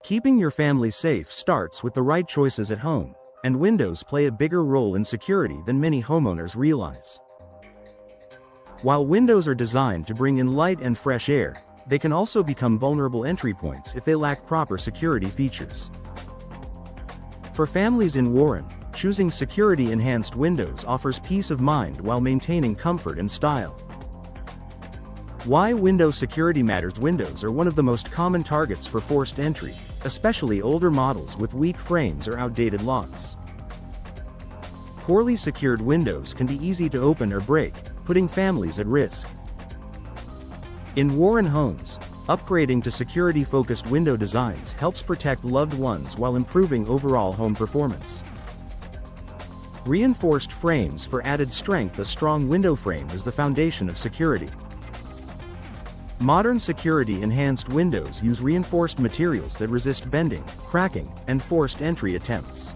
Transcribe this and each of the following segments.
Keeping your family safe starts with the right choices at home, and windows play a bigger role in security than many homeowners realize. While windows are designed to bring in light and fresh air, they can also become vulnerable entry points if they lack proper security features. For families in Warren, choosing security-enhanced windows offers peace of mind while maintaining comfort and style. Why window security matters. Windows are one of the most common targets for forced entry, especially older models with weak frames or outdated locks. Poorly secured windows can be easy to open or break, putting families at risk. In Warren Homes, upgrading to security-focused window designs helps protect loved ones while improving overall home performance. Reinforced frames for added strength. A strong window frame is the foundation of security. Modern security-enhanced windows use reinforced materials that resist bending, cracking, and forced entry attempts.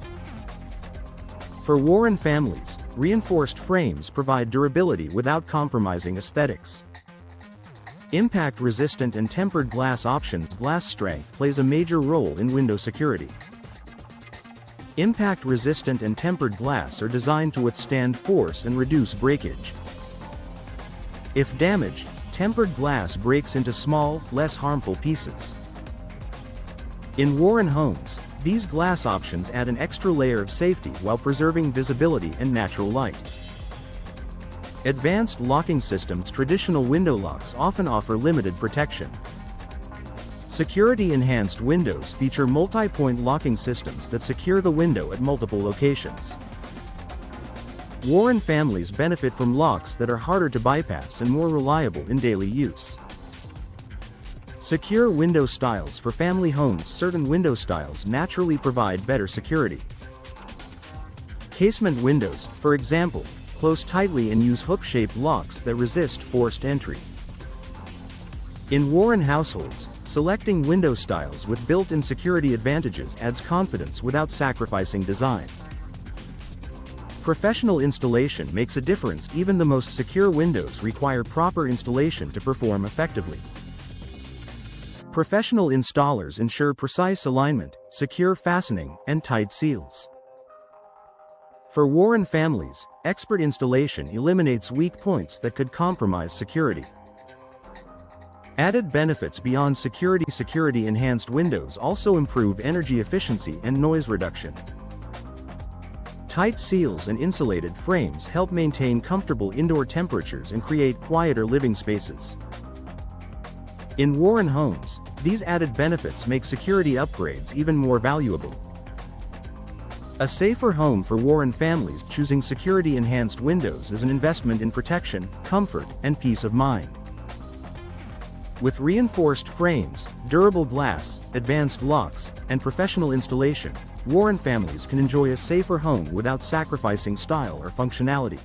For Warren families, reinforced frames provide durability without compromising aesthetics. Impact-resistant and tempered glass options. Glass strength plays a major role in window security. Impact-resistant and tempered glass are designed to withstand force and reduce breakage. If damaged, tempered glass breaks into small, less harmful pieces. In Warren Homes, these glass options add an extra layer of safety while preserving visibility and natural light. Advanced locking systems. Traditional window locks often offer limited protection. Security-enhanced windows feature multi-point locking systems that secure the window at multiple locations. Warren families benefit from locks that are harder to bypass and more reliable in daily use. Secure window styles. For family homes, certain window styles naturally provide better security. Casement windows, for example, close tightly and use hook-shaped locks that resist forced entry. In Warren households, selecting window styles with built-in security advantages adds confidence without sacrificing design. Professional installation makes a difference. Even the most secure windows require proper installation to perform effectively. Professional installers ensure precise alignment, secure fastening, and tight seals. For Warren families, expert installation eliminates weak points that could compromise security. Added benefits beyond security. Security-enhanced windows also improve energy efficiency and noise reduction. Tight seals and insulated frames help maintain comfortable indoor temperatures and create quieter living spaces. In Warren Homes, these added benefits make security upgrades even more valuable. A safer home for Warren families. Choosing security-enhanced windows is an investment in protection, comfort, and peace of mind. With reinforced frames, durable glass, advanced locks, and professional installation, Warren families can enjoy a safer home without sacrificing style or functionality.